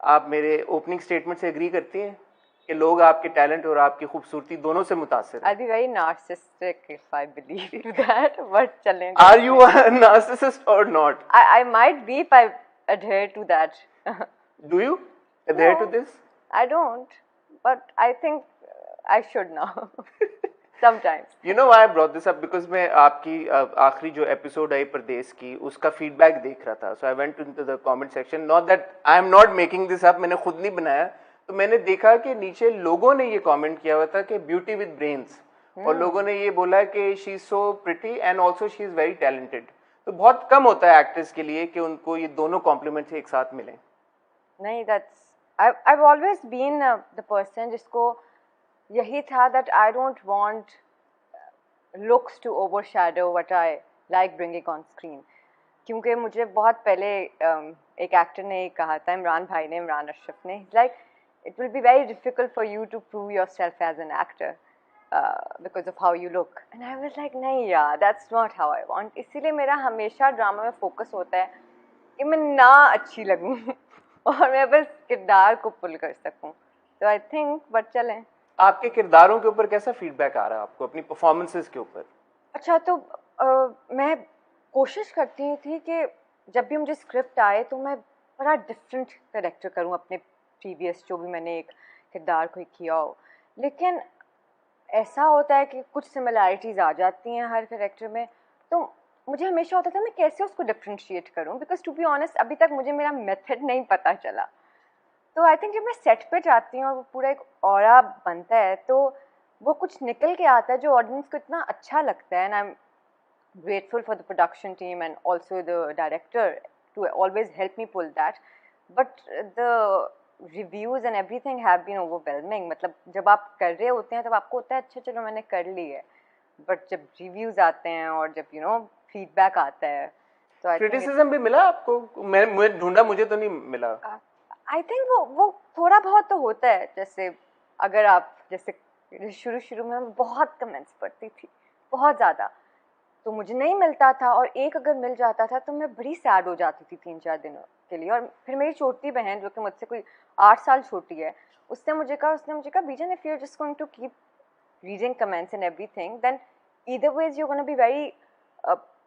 आप मेरे opening statement से एग्री करती हैं कि लोग आपके टैलेंट और आपकी खूबसूरती दोनों से मुतासिर हैं? I'd be very narcissistic if I believe to that, but चलें. Are you a narcissist or not? I might be if I adhere to that. Do you adhere to No. this? I don't, but I think I should now. Sometimes. You know why I brought this up? Because मैं आपकी आखिरी जो episode I परदेश की उसका feedback देख रहा था. So I went into the comment section. Not that I am not making this up. मैंने खुद नहीं बनाया. तो मैंने देखा कि नीचे लोगों ने ये कमेंट किया हुआ था कि ब्यूटी विद ब्रेन्स, और लोगों ने ये बोला कि she is so pretty and also she is very talented. तो बहुत कम होता है एक्ट्रेस के लिए कि उनको ये दोनों कॉम्प्लीमेंट्स एक साथ मिलें. नहीं, I've always been the person जिसको यही था that I don't want looks to overshadow what I like bringing on screen. क्योंकि मुझे बहुत पहले एक एक्टर ने कहा था, इमरान भाई ने, इमरान अशरफ ने, like it will be very difficult for you to prove yourself as an actor because of how you look. And I was like, नहीं यार, that's not how I want. इसीलिए मेरा हमेशा ड्रामा में फोकस होता है कि मैं ना अच्छी लगूं और मैं बस किरदार को पुल कर सकूं. तो आई थिंक बट चलें. आपके किरदारों के ऊपर कैसा फीडबैक आ रहा है आपको अपनी परफॉर्मेंसेस के ऊपर? अच्छा, तो मैं कोशिश करती थी कि जब भी मुझे स्क्रिप्ट आए तो मैं बड़ा डिफरेंट कैरेक्टर करूं अपने प्रीवियस जो भी मैंने एक किरदार को किया हो. लेकिन ऐसा होता है कि कुछ सिमिलैरिटीज़ आ जाती हैं हर कैरेक्टर में, तो मुझे हमेशा होता था मैं कैसे उसको डिफ्रेंशिएट करूं, बिकॉज टू बी ऑनेस्ट अभी तक मुझे मेरा मेथड नहीं पता चला. तो आई थिंक जब मैं सेट पे जाती हूँ और वो पूरा एक ऑरा बनता है तो वो कुछ निकल के आता है जो ऑडियंस को इतना अच्छा लगता है. And I am grateful for the production team and also the director to always help me pull that. But the reviews and everything have been overwhelming. मतलब जब आप कर रहे होते हैं तब आपको होता है अच्छा चलो मैंने कर ली है, बट जब रिव्यूज़ आते हैं और जब फीडबैक आता है तो आई थिंक क्रिटिसिज्म भी मिला आपको? मैं ढूंढा, मुझे तो नहीं मिला. आई थिंक वो थोड़ा बहुत तो होता है. जैसे अगर आप जैसे शुरू में मैं बहुत कमेंट्स पढ़ती थी, बहुत ज़्यादा, तो मुझे नहीं मिलता था, और एक अगर मिल जाता था तो मैं बड़ी सैड हो जाती थी 3-4 दिनों के लिए. और फिर मेरी छोटी बहन जो कि मुझसे कोई 8 साल छोटी है, उसने मुझे कहा Bijan, if you are just going to keep reading comments and everything then either ways you're going to be very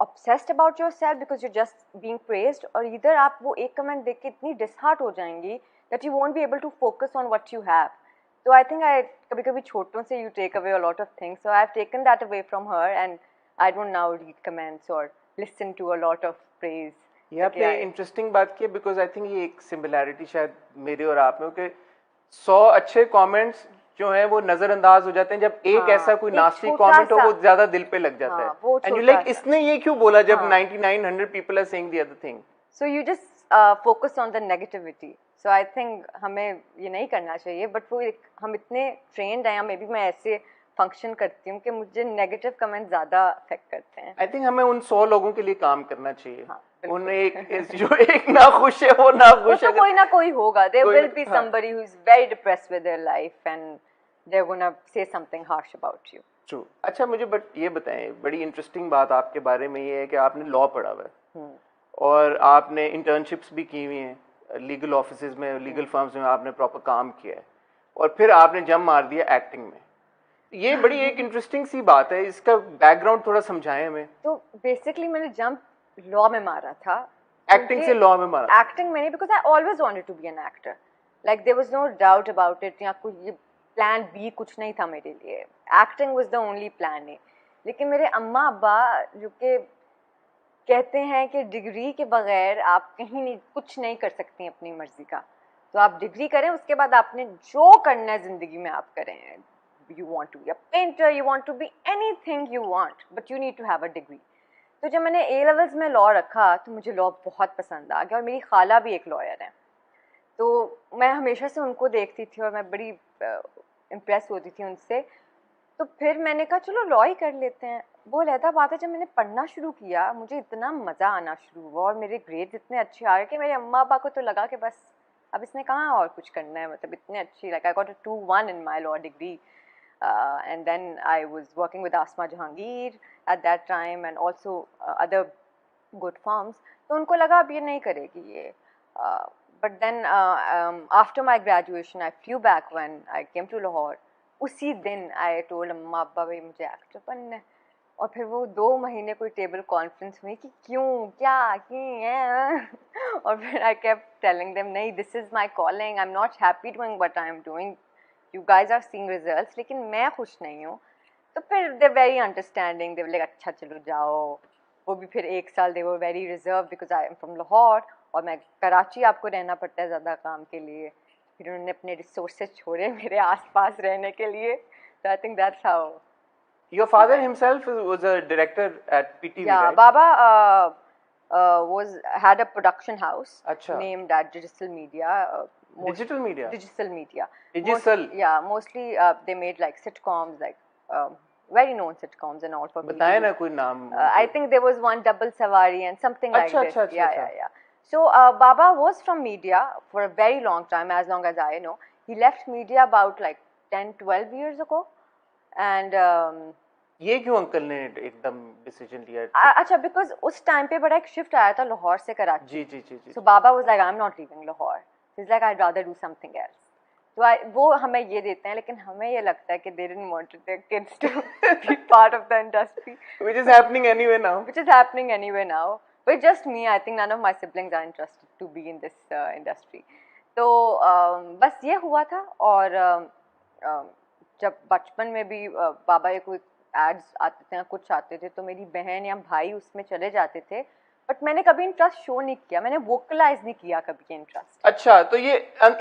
obsessed about yourself because you're just being praised, or either आप वो एक कमेंट देख के इतनी डिसहार्ट हो जाएंगी that you won't be able to focus on what you have. So I think कभी कभी छोटों से you take away a lot of things, so I've taken that away from her and I don't now read comments or listen to a lot of praise. ये आपने interesting बात की, because I think ये एक similarity शायद मेरे और आप में, कि 100 अच्छे कमेंट्स जो हैं वो नजरअंदाज हो जाते हैं जब एक ऐसा कोई नास्टी कमेंट हो, वो ज्यादा दिल पे लग जाता है. एंड यू लाइक इसने ये क्यों बोला जब 9900 people are saying the other thing. So you just focus on the negativity. So I think हमें ये नहीं करना चाहिए, बट वो हम इतने ट्रेंड हैं, मे बी मैं ऐसे फंक्शन करती हूँ कि मुझे नेगेटिव कमेंट ज़्यादा अफेक्ट करते हैं. आई थिंक हमें उन 100 लोगों के लिए काम करना चाहिए. उन जो एक ना खुश है वो ना खुश है, कोई ना कोई होगा. There will be somebody who is very depressed with their life and they're gonna say something harsh about you. True. अच्छा, मुझे बट ये बताएं, बड़ी इंटरेस्टिंग बात आपके बारे में ये है कि आपने लॉ पढ़ा हुआ है और आपने इंटर्नशिप्स भी की हुई हैं लीगल ऑफिसेज में, लीगल फर्म्स में आपने प्रॉपर काम किया है, और फिर आपने जंप मार दिया एक्टिंग में. ये बड़ी एक इंटरेस्टिंग सी बात है, इसका बैकग्राउंड थोड़ा समझाएं हमें. तो बेसिकली मैंने जंप लॉ में मारा था. एक्टिंग से लॉ में मारा? एक्टिंग में नहीं, because I always wanted to be an actor. Like there was no doubt about it. या कोई प्लान बी कुछ नहीं था मेरे लिए. Acting was the only plan A. लेकिन मेरे अम्मा अब्बा जो कि कहते हैं कि डिग्री के बगैर आप कहीं नहीं, कुछ नहीं कर सकती अपनी मर्जी का, तो आप डिग्री करें, उसके बाद आपने जो करना है ज़िंदगी में आप करें. You want to be a painter, you want to be anything you want, but you need to have a degree. तो जब मैंने ए लेवल्स में लॉ रखा तो मुझे लॉ बहुत पसंद आ गया, और मेरी खाला भी एक लॉयर है, तो मैं हमेशा से उनको देखती थी और मैं बड़ी इम्प्रेस होती थी उनसे. तो फिर मैंने कहा चलो लॉ ही कर लेते हैं. वो रहता बात है, जब मैंने पढ़ना शुरू किया मुझे इतना मज़ा आना शुरू हुआ और मेरे ग्रेड्स इतने अच्छे आ गए कि मेरे अम्मा अब्बा को तो लगा कि बस अब इसने कहाँ और कुछ करना है. मतलब इतने अच्छी, like I got a 2-1 in my law degree. And then I was working with Asma Jahangir at that time and also other good firms. तो उनको लगा अब ये नहीं करेगी ये, but then after my graduation I flew back when I came to Lahore. उसी दिन I told अम्मा अब्बा भाई मुझे एक्टर बनना है, और फिर वो 2 महीने कोई टेबल कॉन्फ्रेंस हुई कि क्यों क्या क्यों और फिर I kept telling them नहीं, this is my calling, I'm not happy doing what I am doing, you guys are seeing results, लेकिन मैं खुश नहीं हूँ. तो फिर they very understanding, they like अच्छा चलो जाओ. वो भी फिर 1 साल they were very reserve because I am from Lahore और मैं कराची, आपको रहना पड़ता है ज़्यादा काम के लिए. फिर उन्होंने अपने रिसोर्सेज छोड़े मेरे आसपास रहने के लिए. So I think that's how. Your father himself was a director at PTV, Yeah, right? Baba had a production house Achha. named at Digital Media. Digital Media? Digital Media. Digital? Yeah, mostly they made like sitcoms, like very known sitcoms and all for बताए PTV. ना कोई नाम. I think there was one Double Savari and something like Achha, this. achha, Yeah, achha. yeah, yeah. So Baba was from media for a very long time, as long as I know. He left media about like 10, 12 years ago. And ये क्यों uncle ने एकदम decision लिया? अच्छा, because उस time पे बड़ा एक शिफ्ट आया था लाहौर से कराची. जी जी जी जी. So Baba was like, I'm not leaving Lahore. He's like, I'd rather do something else. तो वो हमें ये देते हैं, लेकिन हमें ये लगता है कि they didn't want their kids to be part of the industry. Which is happening anyway now. Which is happening anyway now. But just me, I think none of my siblings are interested to be in this industry. तो बस ये हुआ था. और जब बचपन में भी बाबा ये कोई एड्स आते थे या कुछ आते थे तो मेरी बहन या भाई उसमें चले जाते थे, बट मैंने कभी इंटरेस्ट शो नहीं किया, मैंने वोकलाइज नहीं किया कभी इंटरेस्ट. अच्छा, तो ये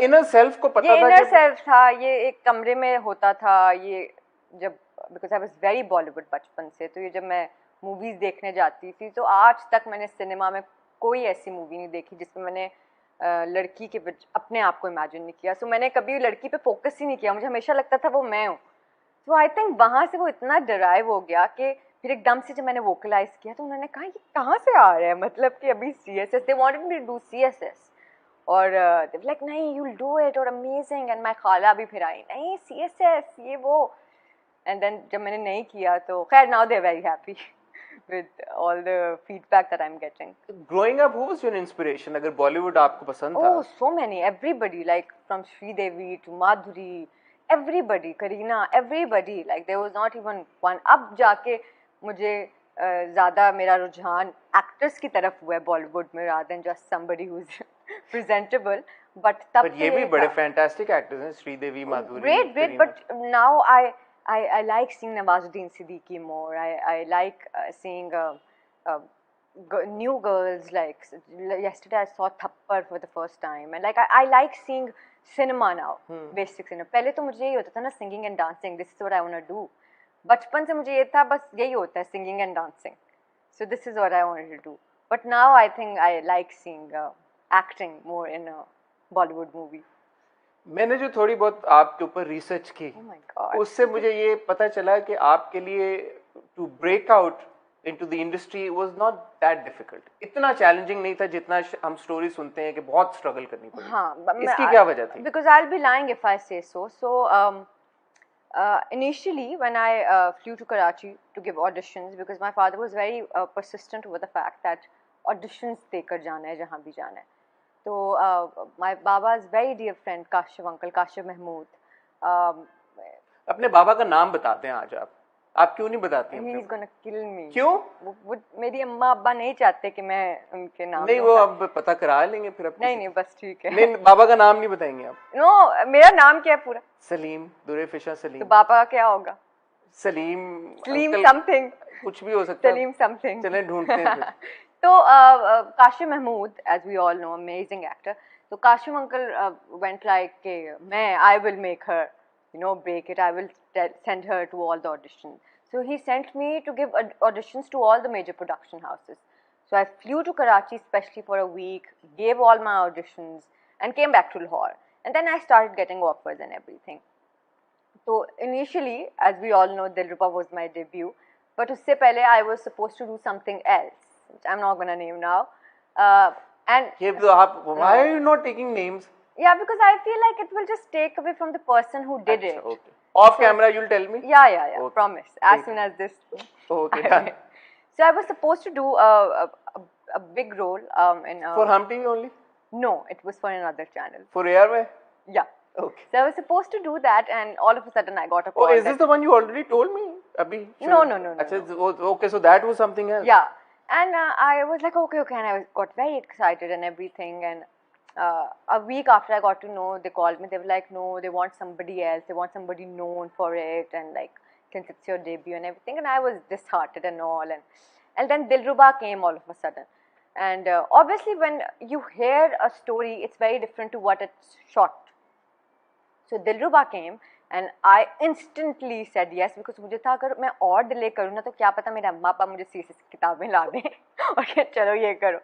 इनर सेल्फ को पता था? ये इनर सेल्फ था, ये एक कमरे में होता था. ये जब because I was very Bollywood बचपन से, तो ये जब मैं मूवीज देखने जाती थी तो आज तक मैंने सिनेमा में कोई ऐसी मूवी नहीं देखी जिसमें मैंने लड़की के अपने आप को इमेजिन नहीं किया. सो मैंने कभी लड़की पे फोकस ही नहीं किया, मुझे हमेशा लगता था वो मैं हूँ. तो आई थिंक वहाँ से वो इतना डराइव हो गया कि फिर एकदम से जब मैंने वोकलाइज किया तो उन्होंने कहा ये कहाँ से आ रहा है, मतलब कि अभी CSS, they wanted me to do CSS, और दे वर लाइक नहीं यू विल डू इट और अमेजिंग. एंड माय खाला भी फिर आई, नहीं CSS ये वो. एंड देन जब मैंने नहीं किया तो खैर now they are very happy with all the feedback that I'm getting. Growing up, who was your inspiration? अगर बॉलीवुड आपको पसंद था? Oh, so many, everybody, like from Sridevi to Madhuri, everybody, Kareena, everybody, like there was not even one. अब जाके मुझे ज़्यादा मेरा रुझान एक्टर्स की तरफ हुआ है बॉलीवुड में rather than just somebody who's presentable. But तब ये भी बड़े fantastic actors हैं, श्रीदेवी, माधुरी. Great, but now I like seeing Nawazuddin Siddiqui more. I like seeing new girls. Like yesterday I saw Thappar for the first time, and like I like seeing cinema now. Basic cinema. पहले तो मुझे ये होता था ना singing and dancing. This is what I want to do. बचपन से मुझे ये था बस यही होता है singing and dancing. So this is what I wanted to do. But now I think I like seeing acting more in a Bollywood movie. मैंने जो थोड़ी बहुत आपके ऊपर रिसर्च की, उससे मुझे ये पता चला कि आपके लिए to break out into the industry was not that difficult. इतना चैलेंजिंग नहीं था जितना हम स्टोरी सुनते हैं कि बहुत स्ट्रगल करनी पड़ी. हाँ, इसकी क्या वजह थी? Because I will be lying if I से सो. Initially when I flew to Karachi to give auditions, because my father was very persistent over the fact that auditions देकर जाना है जहाँ भी जाना है. तो my Baba's very dear friend Kashif uncle, Kashif Mahmood. अपने बाबा का नाम बताते हैं आज आप क्यों नहीं बताती हैं? He is gonna kill me. क्यों? वो मेरी अम्मा अब्बा नहीं चाहते कि मैं उनके नाम. नहीं, वो अब पता करा लेंगे फिर अब. नहीं बस ठीक है. नहीं, बाबा का नाम नहीं बताएंगे आप? नो, मेरा नाम क्या है पूरा? सलीम, दुरे फिशा सलीम. तो बाबा का क्या होगा? सलीम समथिंग, कुछ भी हो सकता है. सलीम समथिंग. चलें ढूंढते हैं फिर. तो Kashif Mahmood, as we all know, amazing actor. तो काशिफ अंकल went like कि मैं I will make her, break it. I will send her to all the auditions. So he sent me to give auditions to all the major production houses. So I flew to Karachi especially for a week, gave all my auditions, and came back to Lahore. And then I started getting offers and everything. So initially, as we all know, Dilruba was my debut. But usse pehle I was supposed to do something else, which I'm not gonna name now. Why are you not taking names? Yeah, because I feel like it will just take away from the person who did it. Okay. Off camera, you'll tell me? Yeah. Okay. Promise. As soon as this. Okay, done. So I was supposed to do a big role in. For Hum TV only? No, it was for another channel. For AR में? Yeah. Okay. So I was supposed to do that, and all of a sudden I got a call. Oh, is this the one you already told me? Abhi? No. Achha, okay, so that was something else. Yeah, and I was like, okay, and I got very excited and everything. And a week after I got to know, they called me. They were like, no, they want somebody else. They want somebody known for it, and like, since it's your debut and everything. And I was disheartened and all. And then Dilruba came all of a sudden. And obviously, when you hear a story, it's very different to what it's shot. So Dilruba came and I instantly said yes, because मुझे था अगर मैं और delay करूँ ना तो क्या पता मेरे अम्मा पापा मुझे सीरियस किताबें ला दें और कि चलो ये करो.